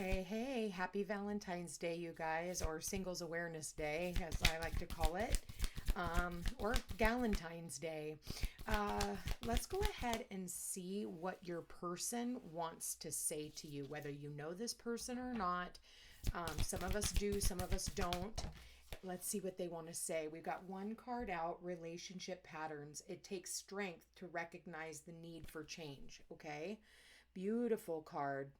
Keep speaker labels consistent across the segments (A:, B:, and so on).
A: Hey, happy Valentine's Day, you guys, or Singles Awareness Day, as I like to call it, or Galentine's Day. Let's go ahead and see what your person wants to say to you, whether you know this person or not. Some of us do, some of us don't. Let's see what they want to say. We've got one card out, relationship patterns. It takes strength to recognize the need for change, okay? Beautiful card.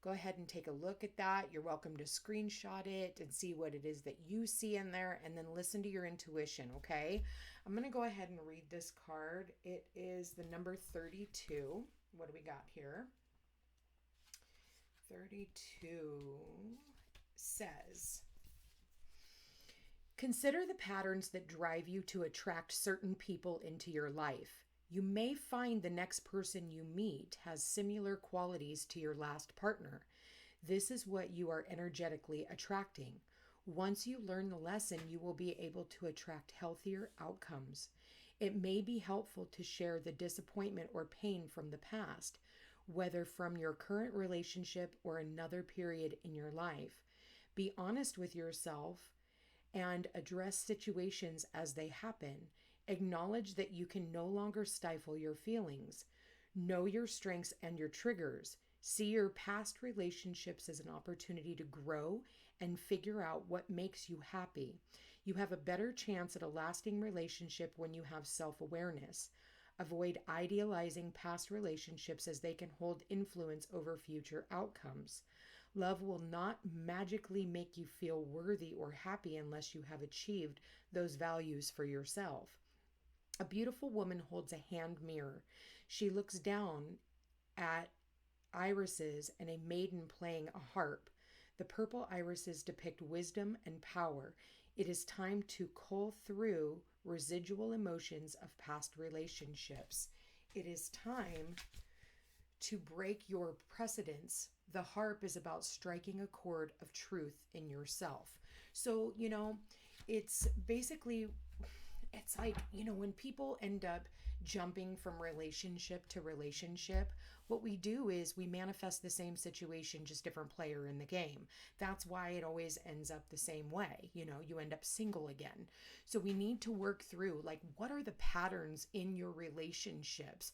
A: Go ahead and take a look at that. You're welcome to screenshot it and see what it is that you see in there, and then listen to your intuition, okay? I'm going to go ahead and read this card. It is the number 32. What do we got here? 32 says, consider the patterns that drive you to attract certain people into your life. You may find the next person you meet has similar qualities to your last partner. This is what you are energetically attracting. Once you learn the lesson, you will be able to attract healthier outcomes. It may be helpful to share the disappointment or pain from the past, whether from your current relationship or another period in your life. Be honest with yourself and address situations as they happen. Acknowledge that you can no longer stifle your feelings. Know your strengths and your triggers. See your past relationships as an opportunity to grow and figure out what makes you happy. You have a better chance at a lasting relationship when you have self-awareness. Avoid idealizing past relationships as they can hold influence over future outcomes. Love will not magically make you feel worthy or happy unless you have achieved those values for yourself. A beautiful woman holds a hand mirror. She looks down at irises and a maiden playing a harp. The purple irises depict wisdom and power. It is time to cull through residual emotions of past relationships. It is time to break your precedents. The harp is about striking a chord of truth in yourself. So, it's basically, it's like, when people end up jumping from relationship to relationship, what we do is we manifest the same situation, just different player in the game. That's why it always ends up the same way. You end up single again. So we need to work through, like, what are the patterns in your relationships,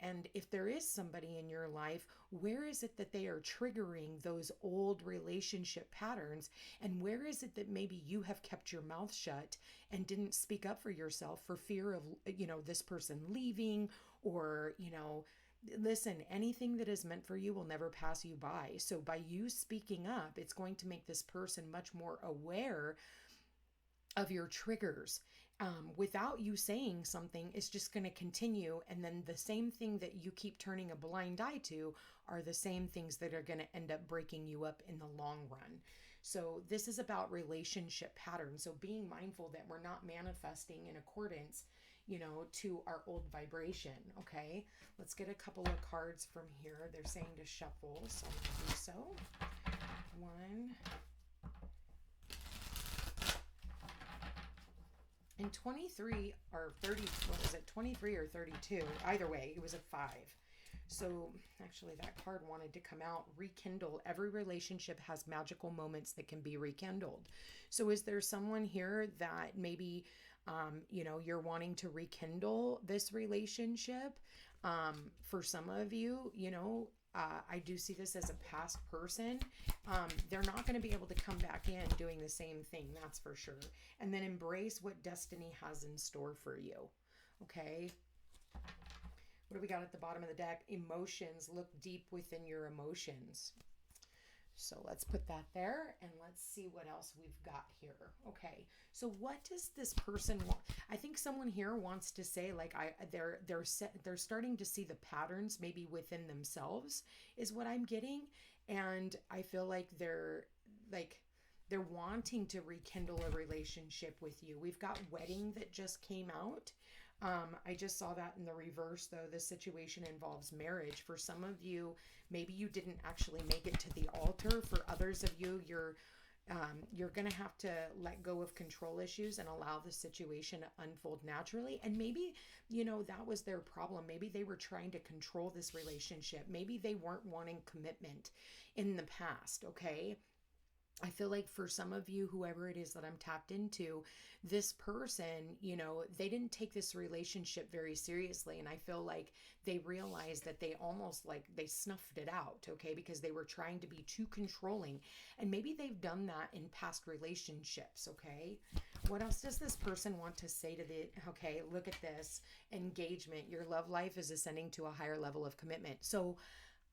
A: and if there is somebody in your life, where is it that they are triggering those old relationship patterns? And where is it that maybe you have kept your mouth shut and didn't speak up for yourself for fear of, this person leaving, or, listen, anything that is meant for you will never pass you by. So by you speaking up, it's going to make this person much more aware of your triggers. Without you saying something, it's just going to continue. And then the same thing that you keep turning a blind eye to are the same things that are going to end up breaking you up in the long run. So this is about relationship patterns. So being mindful that we're not manifesting in accordance, to our old vibration. Okay. Let's get a couple of cards from here. They're saying to shuffle, so I'm going to do so. 1. And 23 or 30, what was it, 23 or 32? Either way, it was a 5. So actually that card wanted to come out, rekindle. Every relationship has magical moments that can be rekindled. So is there someone here that maybe, you're wanting to rekindle this relationship? For some of you, I do see this as a past person. They're not going to be able to come back in doing the same thing, that's for sure. And then embrace what destiny has in store for you. Okay. What do we got at the bottom of the deck? Emotions. Look deep within your emotions. So let's put that there, and let's see what else we've got here. Okay, so what does this person want? I think someone here wants to say, like, they're starting to see the patterns maybe within themselves, is what I'm getting, and I feel like they're wanting to rekindle a relationship with you. We've got wedding that just came out. I just saw that in the reverse, though. This situation involves marriage. For some of you, maybe you didn't actually make it to the altar. For others of you, you're You're going to have to let go of control issues and allow the situation to unfold naturally. And maybe, that was their problem. Maybe they were trying to control this relationship. Maybe they weren't wanting commitment in the past. Okay. I feel like for some of you, whoever it is that I'm tapped into, this person, they didn't take this relationship very seriously. And I feel like they realized that they almost like they snuffed it out, okay, because they were trying to be too controlling. And maybe they've done that in past relationships, okay? What else does this person want to say to okay, look at this engagement. Your love life is ascending to a higher level of commitment. So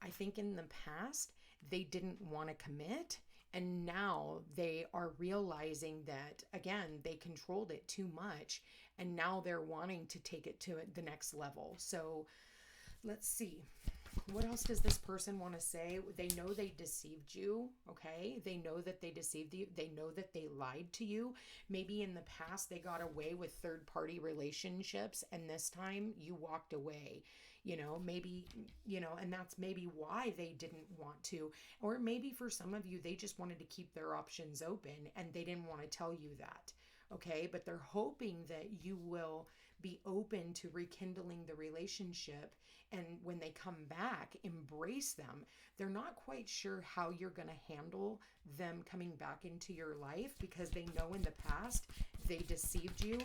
A: I think in the past, they didn't want to commit. And now they are realizing that, again, they controlled it too much. And now they're wanting to take it to the next level. So let's see. What else does this person want to say? They know they deceived you, okay? They know that they deceived you. They know that they lied to you. Maybe in the past they got away with third-party relationships, and this time you walked away. Maybe, and that's maybe why they didn't want to. Or maybe for some of you, they just wanted to keep their options open and they didn't want to tell you that. Okay. But they're hoping that you will be open to rekindling the relationship. And when they come back, embrace them. They're not quite sure how you're going to handle them coming back into your life because they know in the past they deceived you.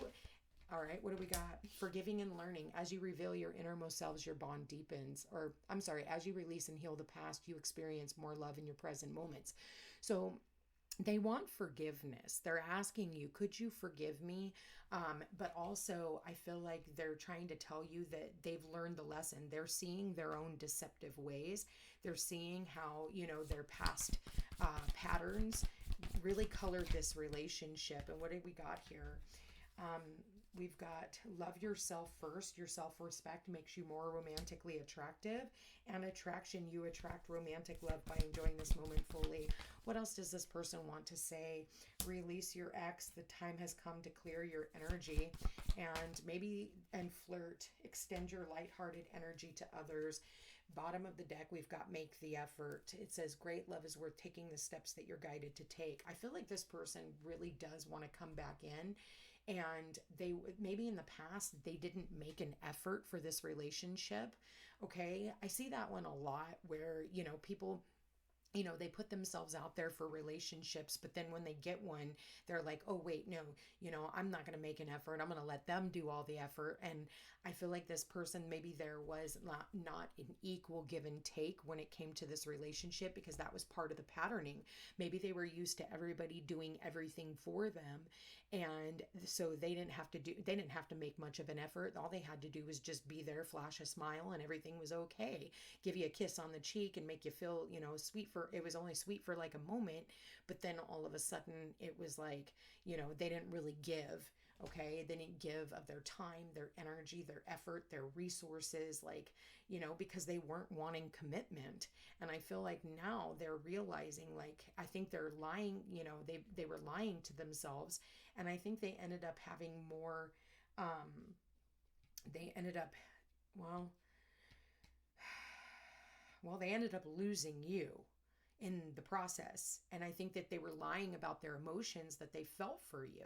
A: All right, what do we got? Forgiving and learning. As you reveal your innermost selves, your bond deepens. Or, I'm sorry, as you release and heal the past, you experience more love in your present moments. So they want forgiveness. They're asking you, could you forgive me? But also, I feel like they're trying to tell you that they've learned the lesson. They're seeing their own deceptive ways. They're seeing how, their past patterns really colored this relationship. And what did we got here? We've got love yourself first. Your self-respect makes you more romantically attractive. And attraction, you attract romantic love by enjoying this moment fully. What else does this person want to say? Release your ex. The time has come to clear your energy. And flirt. Extend your lighthearted energy to others. Bottom of the deck, we've got make the effort. It says great love is worth taking the steps that you're guided to take. I feel like this person really does want to come back in. And they maybe in the past, they didn't make an effort for this relationship. Okay. I see that one a lot where, people, they put themselves out there for relationships, but then when they get one, they're like, oh, wait, no, I'm not going to make an effort. I'm going to let them do all the effort. And I feel like this person, maybe there was not an equal give and take when it came to this relationship because that was part of the patterning. Maybe they were used to everybody doing everything for them. And so they didn't have to make much of an effort. All they had to do was just be there, flash a smile, and everything was okay. Give you a kiss on the cheek and make you feel, it was only sweet for like a moment, but then all of a sudden it was like, they didn't really give. Okay. They didn't give of their time, their energy, their effort, their resources, because they weren't wanting commitment. And I feel like now they're realizing, I think they're lying, they were lying to themselves. And I think they ended up having more, they ended up losing you in the process. And I think that they were lying about their emotions that they felt for you.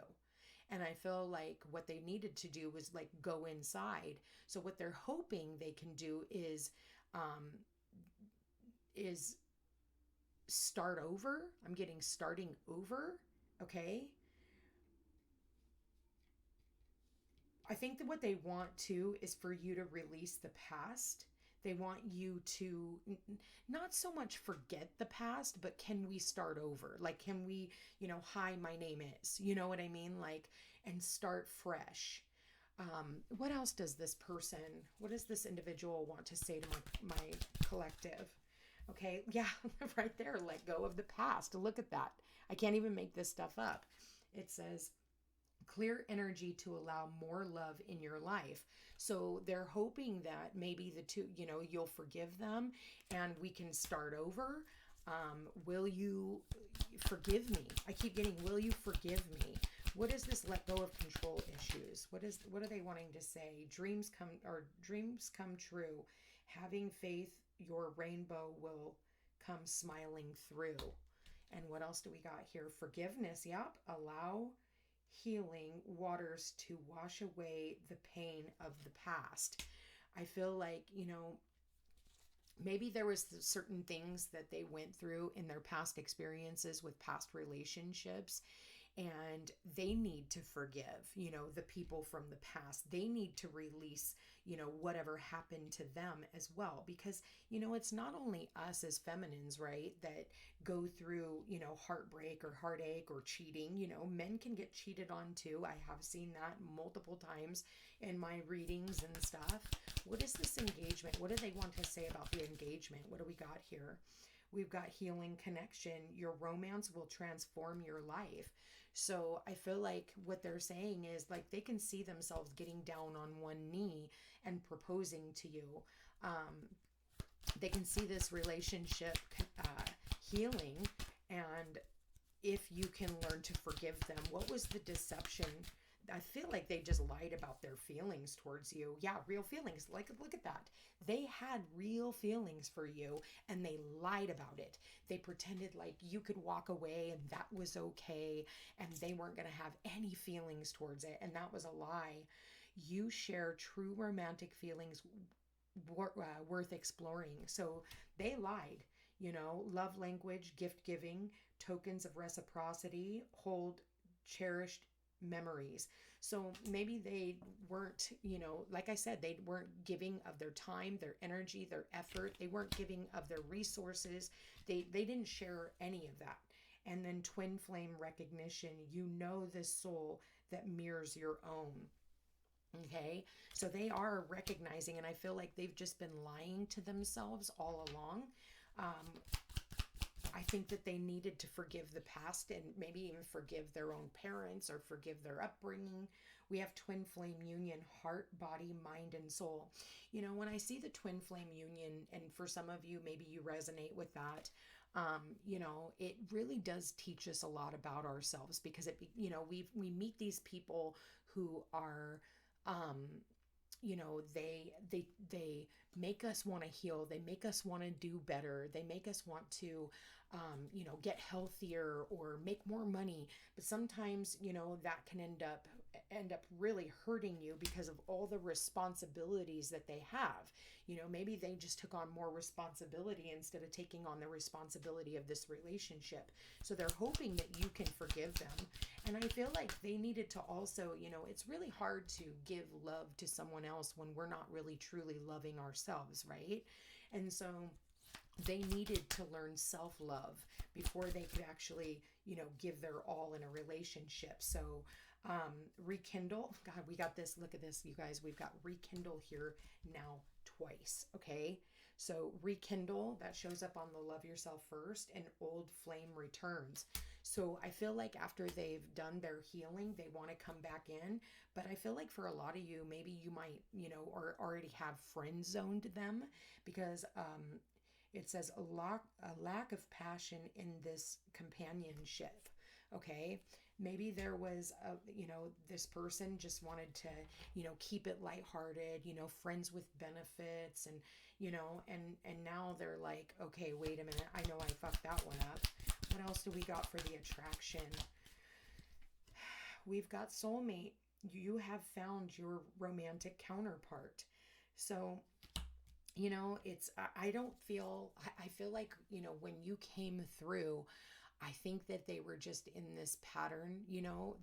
A: And I feel like what they needed to do was go inside. So what they're hoping they can do is start over. I'm getting starting over. Okay. I think that what they want to is for you to release the past. They want you to not so much forget the past, but can we start over? Can we, hi, my name is, you know what I mean? And start fresh. What else does what does this individual want to say to my collective? Okay. Yeah, right there. Let go of the past. Look at that. I can't even make this stuff up. It says, clear energy to allow more love in your life. So they're hoping that maybe the two, you'll forgive them and we can start over. Will you forgive me? I keep getting, will you forgive me? What is this let go of control issues? What are they wanting to say? Dreams come true. Having faith, your rainbow will come smiling through. And what else do we got here? Forgiveness. Yep. Allow healing waters to wash away the pain of the past. I feel like, maybe there was certain things that they went through in their past experiences with past relationships, and they need to forgive, the people from the past. They need to release, whatever happened to them as well, because, it's not only us as feminines, right, that go through, heartbreak or heartache or cheating. Men can get cheated on too. I have seen that multiple times in my readings and stuff. What is this engagement? What do they want to say about the engagement? What do we got here? We've got healing connection. Your romance will transform your life. So I feel like what they're saying is like they can see themselves getting down on one knee and proposing to you. They can see this relationship healing, and if you can learn to forgive them. What was the deception? I feel like they just lied about their feelings towards you. Yeah, real feelings. Like, look at that. They had real feelings for you and they lied about it. They pretended like you could walk away and that was okay, and they weren't going to have any feelings towards it, and that was a lie. You share true romantic feelings worth exploring. So they lied. Love language, gift giving, tokens of reciprocity, hold cherished memories. So maybe they weren't, like I said, they weren't giving of their time, their energy, their effort. They weren't giving of their resources. They didn't share any of that. And then twin flame recognition, this soul that mirrors your own. Okay, so they are recognizing, and I feel like they've just been lying to themselves all along. I think that they needed to forgive the past and maybe even forgive their own parents or forgive their upbringing. We have twin flame union, heart, body, mind, and soul. When I see the twin flame union, and for some of you, maybe you resonate with that, it really does teach us a lot about ourselves, because we meet these people who are, they make us want to heal. They make us want to do better. They make us want to, get healthier or make more money. But sometimes, that can end up really hurting you because of all the responsibilities that they have. Maybe they just took on more responsibility instead of taking on the responsibility of this relationship. So they're hoping that you can forgive them. And I feel like they needed to also, it's really hard to give love to someone else when we're not really truly loving ourselves, right? And so they needed to learn self-love before they could actually, give their all in a relationship. So rekindle. God, we got this. Look at this, you guys. We've got rekindle here now twice. Okay. So rekindle, that shows up on the love yourself first, and old flame returns. So I feel like after they've done their healing, they want to come back in. But I feel like for a lot of you, maybe you might, or already have friend zoned them, because it says a lack of passion in this companionship. Okay. Maybe there was this person just wanted to, keep it lighthearted, friends with benefits, and, and now they're like, okay, wait a minute. I know I fucked that one up. What else do we got for the attraction? We've got soulmate. You have found your romantic counterpart. So, I feel like, when you came through, I think that they were just in this pattern,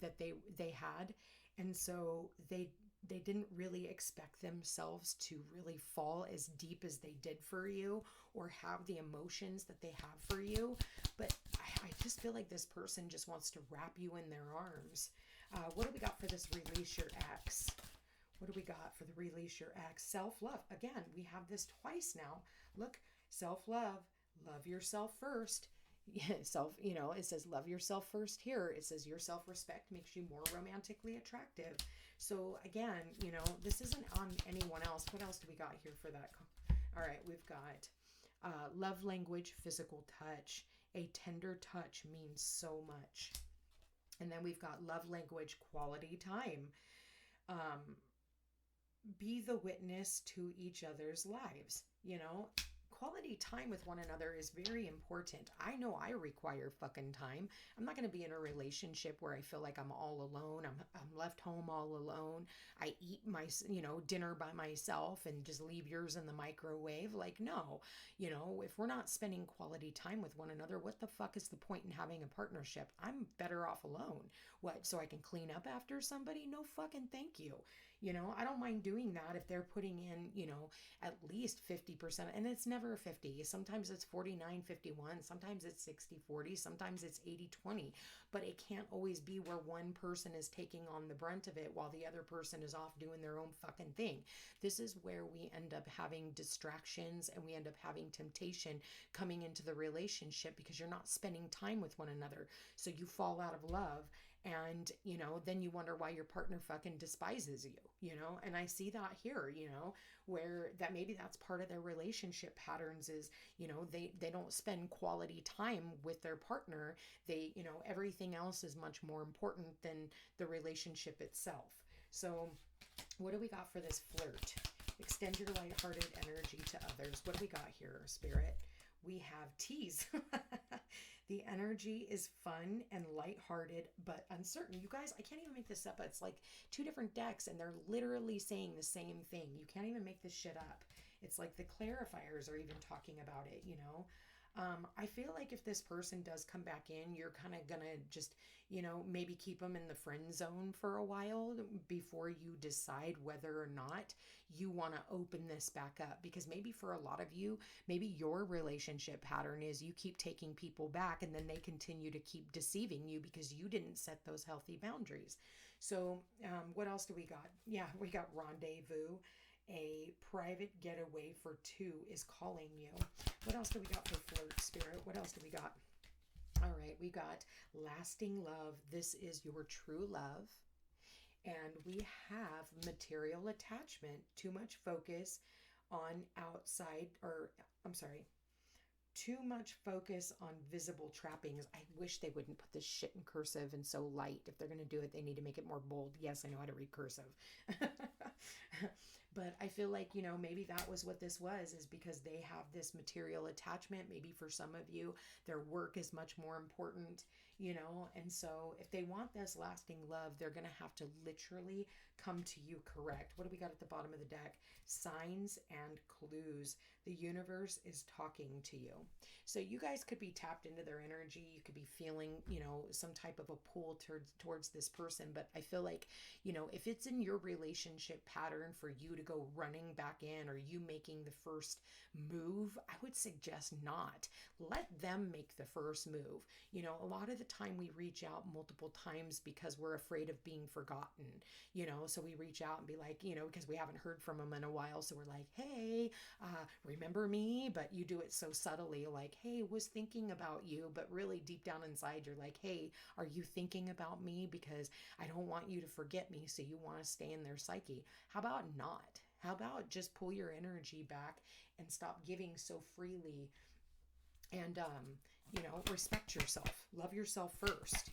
A: that they had. And so they didn't really expect themselves to really fall as deep as they did for you, or have the emotions that they have for you. But I just feel like this person just wants to wrap you in their arms. What do we got for this release your ex? What do we got for the release your ex? Self-love. Again, we have this twice now. Look, self-love, love yourself first. It says love yourself first here. It says your self-respect makes you more romantically attractive. So again, this isn't on anyone else. What else do we got here for that? All right, we've got love language, physical touch. A tender touch means so much. And then we've got love language, quality time. Be the witness to each other's lives. quality time with one another is very important. I know I require fucking time. I'm not going to be in a relationship where I feel like I'm all alone. I'm left home all alone. I eat my, dinner by myself and just leave yours in the microwave. Like, no, if we're not spending quality time with one another, what the fuck is the point in having a partnership? I'm better off alone. What, so I can clean up after somebody? No fucking thank you. I don't mind doing that if they're putting in, at least 50%. And it's never 50. Sometimes it's 49-51. Sometimes it's 60-40. Sometimes it's 80-20. But it can't always be where one person is taking on the brunt of it while the other person is off doing their own fucking thing. This is where we end up having distractions and we end up having temptation coming into the relationship because you're not spending time with one another. So you fall out of love. And, then you wonder why your partner fucking despises you, and I see that here, where that maybe that's part of their relationship patterns is, they don't spend quality time with their partner. They, everything else is much more important than the relationship itself. So what do we got for this flirt? Extend your lighthearted energy to others. What do we got here, Spirit? We have tease. The energy is fun and lighthearted, but uncertain. You guys, I can't even make this up. It's like two different decks, and they're literally saying the same thing. You can't even make this shit up. It's like the clarifiers are even talking about it, I feel like if this person does come back in, you're kind of gonna just, maybe keep them in the friend zone for a while before you decide whether or not you want to open this back up. Because maybe for a lot of you, maybe your relationship pattern is you keep taking people back and then they continue to keep deceiving you because you didn't set those healthy boundaries. So what else do we got? Yeah, we got rendezvous. A private getaway for two is calling you. What else do we got for flirt, Spirit? What else do we got? All right, we got lasting love. This is your true love. And we have material attachment. Too much focus on outside, too much focus on visible trappings. I wish they wouldn't put this shit in cursive and so light. If they're going to do it, they need to make it more bold. Yes, I know how to read cursive. But I feel like, maybe that was what this was, is because they have this material attachment. Maybe for some of you, their work is much more important, and so if they want this lasting love, they're going to have to literally come to you correct. What do we got at the bottom of the deck? Signs and clues. The universe is talking to you. So you guys could be tapped into their energy. You could be feeling, some type of a pull towards this person. But I feel like, if it's in your relationship pattern for you to go running back in or you making the first move, I would suggest not. Let them make the first move. A lot of the time we reach out multiple times because we're afraid of being forgotten, so we reach out and be like, because we haven't heard from them in a while. So we're like, hey, remember me? But you do it so subtly, like, hey, was thinking about you. But really deep down inside, you're like, hey, are you thinking about me? Because I don't want you to forget me. So you want to stay in their psyche. How about not? How about just pull your energy back and stop giving so freely and, respect yourself, love yourself first,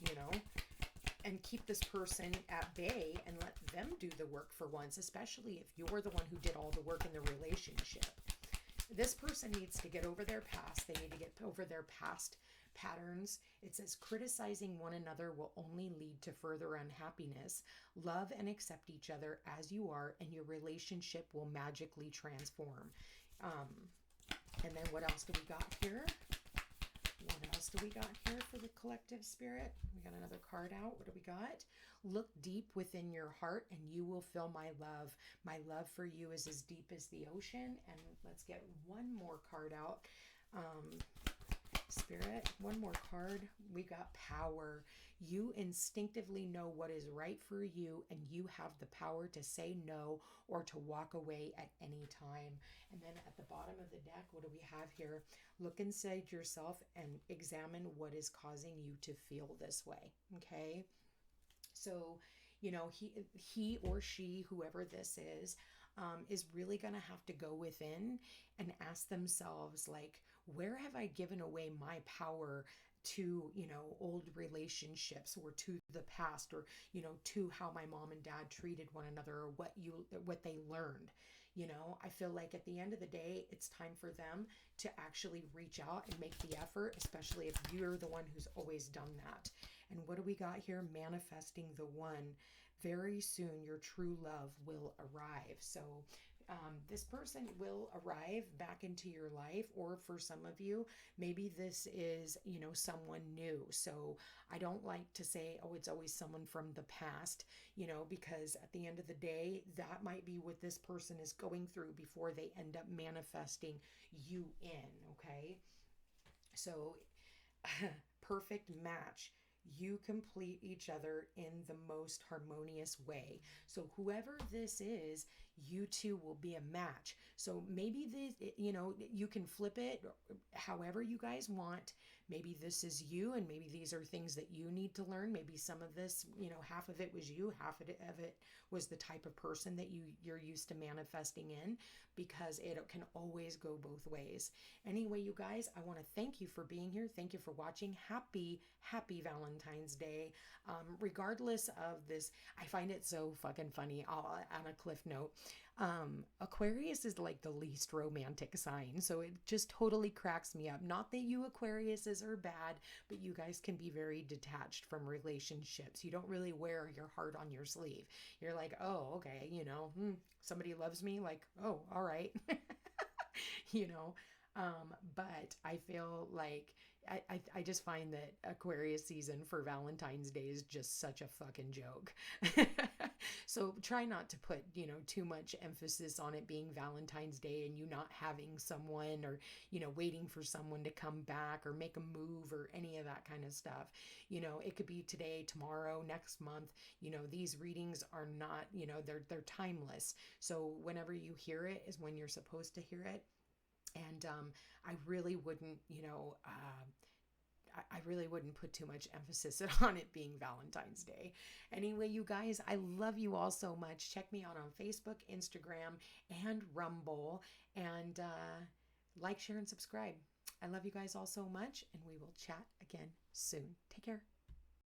A: and keep this person at bay and let them do the work for once, especially if you're the one who did all the work in the relationship. This person needs to get over their past. They need to get over their past patterns. It says criticizing one another will only lead to further unhappiness. Love and accept each other as you are, and your relationship will magically transform. And then what else do we got here? What else do we got here for the collective spirit? We got another card out. What do we got? Look deep within your heart and you will feel my love. My love for you is as deep as the ocean. And let's get one more card out. Spirit, one more card. We got power. You instinctively know what is right for you, and you have the power to say no or to walk away at any time. And then at the bottom of the deck, what do we have here? Look inside yourself and examine what is causing you to feel this way. Okay. So, he or she, whoever this is really going to have to go within and ask themselves, like, where have I given away my power to, old relationships or to the past or, to how my mom and dad treated one another or what they learned, I feel like at the end of the day, it's time for them to actually reach out and make the effort, especially if you're the one who's always done that. And what do we got here? Manifesting the one. Very soon, your true love will arrive. So this person will arrive back into your life, or for some of you, maybe this is, someone new. So I don't like to say, oh, it's always someone from the past, because at the end of the day, that might be what this person is going through before they end up manifesting you in, okay? So, perfect match. You complete each other in the most harmonious way. So whoever this is, you two will be a match. So maybe this, you can flip it however you guys want. Maybe this is you, and maybe these are things that you need to learn. Maybe some of this, half of it was you, half of it was the type of person that you're used to manifesting in, because it can always go both ways. Anyway, you guys, I want to thank you for being here. Thank you for watching. Happy Valentine's Day. Regardless of this, I find it so fucking funny. On a cliff note, Aquarius is like the least romantic sign, so it just totally cracks me up. Not that you Aquariuses are bad, but you guys can be very detached from relationships. You don't really wear your heart on your sleeve. You're like, oh, okay, somebody loves me, like, oh, all right. But I feel like I just find that Aquarius season for Valentine's Day is just such a fucking joke. So try not to put, too much emphasis on it being Valentine's Day and you not having someone, or, waiting for someone to come back or make a move or any of that kind of stuff. It could be today, tomorrow, next month. These readings are not, they're timeless. So whenever you hear it is when you're supposed to hear it. And I really wouldn't, I really wouldn't put too much emphasis on it being Valentine's Day. Anyway, you guys, I love you all so much. Check me out on Facebook, Instagram, and Rumble. And like, share, and subscribe. I love you guys all so much, and we will chat again soon. Take care.